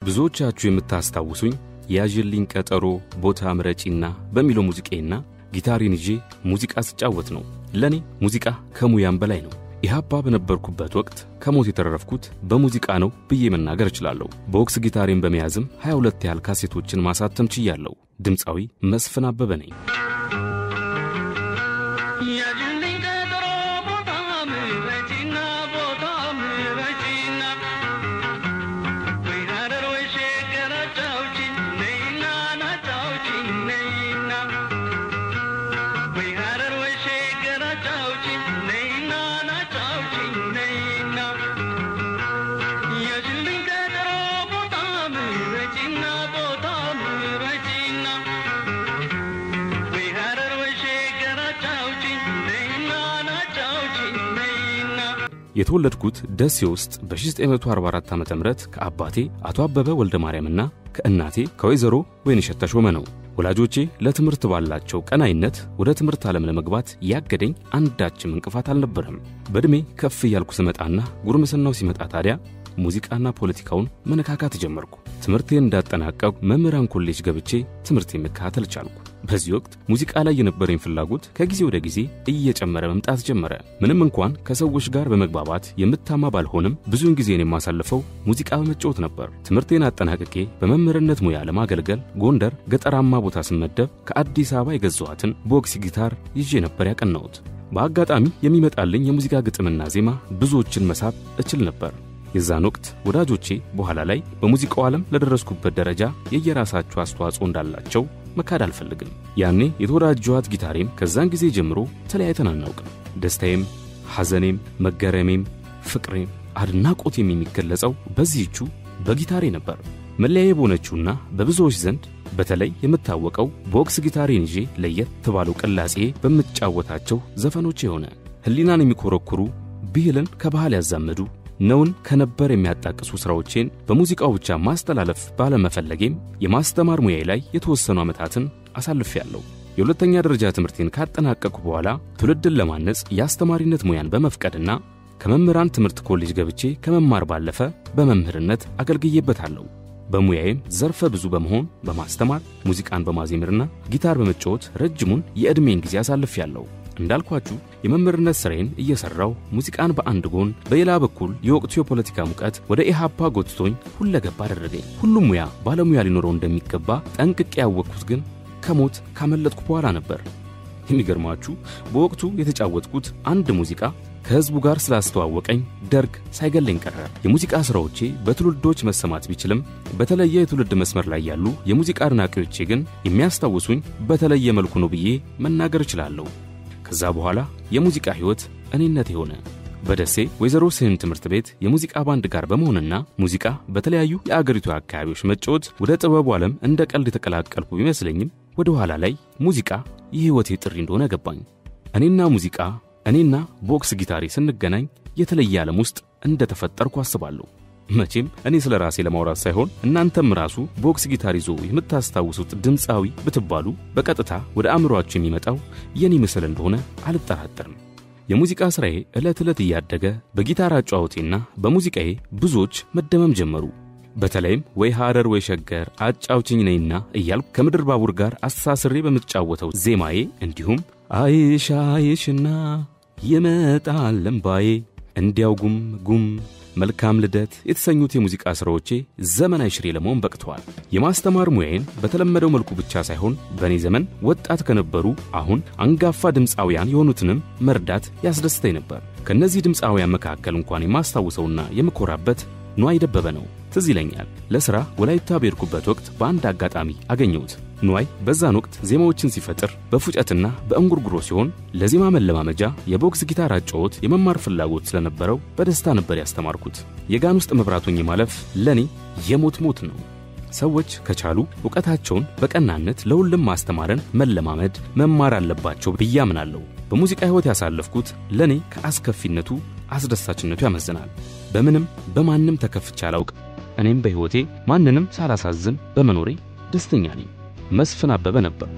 ብዙዎቻችሁ የምታስታውሱኝ ያጅልኝ ቀጠሮ ቦታ ምረጪና በሚለው ሙዚቃና ጊታሪን ይዤ ሙዚቃ ስጫወት ነው። ለኔ ሙዚቃ ከሙያም በላይ ነው። ኢሃፓ በነበርኩበት ወቅት ከሞት የተረፍኩት በሙዚቃ ነው ብዬ መናገር እችላለሁ። ቦክስ ጊታሪን በመያዝም 22 ያህል ካሴቶችን ማሳተም ችያለሁ። ድምጻዊ መስፍን አበበ ነኝ። የተወለድኩት ደሴ ውስጥ በ1944 ዓ.ም ከአባቴ አቶ አበበ ወልደ ማርያምና ከእናቴ ከወይዘሮ ወይንሸት ተሾመ ነው። ወላጆቼ ለትምህርት ባላቸው ቀናይነት ወደ ትምህርት ዓለም ለመግባት ያገደኝ አንዳችም እንቅፋት አልነበረም። በእድሜ ከፍ ያልኩ ስመጣና ጉርምስናው ሲመጣ ታዲያ ሙዚቃና ፖለቲካውን መነካካት ጀመርኩ። ትምህርቴን እንዳጠናቀቅኩ መምህራን ኮሌጅ ገብቼ ትምህርቴን መከታተል ቻልኩ። በዚህ ወቅት ሙዚቃ ላይ የነበረኝ ፍላጎት ከጊዜ ወደ ጊዜ እየጨመረ መምጣት ጀመረ። ምንም እንኳን ከሰዎች ጋር በመግባባት የምታማ ባልሆንም ብዙውን ጊዜን የማሳልፈው ሙዚቃ በመጫወት ነበር። ትምህርቴን አጠናቅቄ በመምህርነት ሙያ ለማገልገል ጎንደር ገጠራማ ቦታ ስመደብ ከአዲስ አበባ የገዛኋትን ቦክስ ጊታር ይዤ ነበር ያቀናሁት። በአጋጣሚ የሚመጣልኝ የሙዚቃ ግጥምና ዜማ ብዙዎችን መሳብ እችል ነበር። የዛን ወቅት ወዳጆቼ በኋላ ላይ በሙዚቃው ዓለም ለደረስኩበት ደረጃ የየራሳቸው አስተዋጽኦ እንዳላቸው መካድ አልፈልግም። ያኔ የተወዳጀኋት ጊታሬም ከዛን ጊዜ ጀምሮ ተለያይተን አናውቅም። ደስታዬም ሐዘኔም መገረሜም ፍቅሬም አድናቆቴም የሚገለጸው በዚህቹ በጊታሬ ነበር። መለያዬ በሆነችውና በብዙዎች ዘንድ በተለይ የምታወቀው ቦክስ ጊታሬን ይዤ ለየት ባለው ቅላጼ በምጫወታቸው ዘፈኖች የሆነ ህሊናን የሚኮረኩሩ ብሂልን ከባህል ያዛመዱ ነውን ከነበር የሚያጣቅሱ ስራዎችን በሙዚቃው ብቻ ማስተላለፍ ባለመፈለጌም የማስተማር ሙያዬ ላይ የተወሰኑ ዓመታትን አሳልፌያለሁ። የሁለተኛ ደረጃ ትምህርቴን ካጠናቀቅኩ በኋላ ትውልድን ለማነጽ የአስተማሪነት ሙያን በመፍቀድና ከመምህራን ትምህርት ኮሌጅ ገብቼ ከመማር ባለፈ በመምህርነት አገልግዬበታለሁ። በሙያዬም ዘርፈ ብዙ በመሆን በማስተማር ሙዚቃን በማዜምርና ጊታር በመጫወት ረጅሙን የዕድሜን ጊዜ አሳልፌያለሁ። እንዳልኳችሁ የመምህርነት ስራዬን እየሰራው ሙዚቃን በአንድ ጎን በሌላ በኩል የወቅቱ የፖለቲካ ሙቀት ወደ ኢሃፓ ጎትቶኝ ሁለገብ አደረገኝ። ሁሉም ሙያ ባለሙያ ሊኖረው እንደሚገባ ጠንቅቄ ያወቅኩት ግን ከሞት ካመለጥኩ በኋላ ነበር። የሚገርማችሁ በወቅቱ የተጫወትኩት አንድ ሙዚቃ ከህዝቡ ጋር ስላስተዋወቀኝ ደርግ ሳይገለኝ ቀረ። የሙዚቃ ስራዎቼ በትውልዶች መሰማት ቢችልም በተለየ የትውልድ መስመር ላይ ያሉ የሙዚቃ አድናቂዎቼ ግን የሚያስታውሱኝ በተለየ መልኩ ነው ብዬ መናገር እችላለሁ። ከዛ በኋላ የሙዚቃ ህይወት እኔነት ሆነ። በደሴ ወይዘሮ ስህን ትምህርት ቤት የሙዚቃ ባንድ ጋር በመሆንና ሙዚቃ በተለያዩ የአገሪቱ አካባቢዎች መጫወት ወደ ጥበቡ ዓለም እንደ ቀልድ የተቀላቀልኩ ቢመስለኝም ወደ ኋላ ላይ ሙዚቃ የህይወቴ ጥሪ እንደሆነ ገባኝ። እኔና ቦክስ ጊታሪ ስንገናኝ የተለየ ዓለም ውስጥ እንደተፈጠርኩ አስባለሁ። መቼም እኔ ስለ ራሴ ለማውራት ሳይሆን እናንተም ራሱ ቦክስ ጊታር ይዞ የምታስታውሱት ድምጻዊ ብትባሉ በቀጥታ ወደ አእምሮአችሁ የሚመጣው የኔ ምስል እንደሆነ አልጠራጠርም። የሙዚቃ ስራዬ ዕለት ዕለት እያደገ በጊታር አጫዋወቴና በሙዚቃዬ ብዙዎች መደመም ጀመሩ። በተለይም ወይ ሐረር ወይ ሸገር አጫውችኝ ነይና እያልኩ ከምድር ባቡር ጋር አሳስሬ በመጫወተው ዜማዬ እንዲሁም አይሻይሽና ይመጣል እምባዬ እንዲያው ጉም መልካም ልደት የተሰኙት የሙዚቃ ስራዎቼ ዘመናዊ ሽሬ ለመሆን በቅተዋል። የማስተማር ሙያዬን በተለመደው መልኩ ብቻ ሳይሆን በኔ ዘመን ወጣት ከነበሩ አሁን አንጋፋ ድምጻውያን የሆኑትንም መርዳት ያስደስተኝ ነበር። ከነዚህ ድምጻውያን መካከል እንኳን የማስታውሰውና የምኮራበት ኑዋይ ደበበ ነው። ትዝ ይለኛል ለሥራ ወላይታ በሄድኩበት ወቅት በአንድ አጋጣሚ አገኘሁት። ኑዋይ በዛን ወቅት ዜማዎችን ሲፈጥር በፉጨትና በእንጉርጉሮ ሲሆን ለዜማ መለማመጃ የቦክስ ጊታር አጫወት የመማር ፍላጎት ስለነበረው በደስታ ነበር ያስተማርኩት። የጋን ውስጥ መብራቱኝ ማለፍ ለኔ የሞት ነው። ሰዎች ከቻሉ ዕውቀታቸውን በቀናነት ለሁሉም ማስተማርን መለማመድ መማር አለባቸው ብዬ አምናለሁ። በሙዚቃ ህይወት ያሳለፍኩት ለኔ ከአስከፊነቱ አስደሳችነቱ ያመዝናል። በማንም ተከፍቼ አላውቅ። እኔም በህይወቴ ማንንም ሳላሳዝን በመኖሬ ደስተኛ ነኝ። መስፍን አበበ ነበር።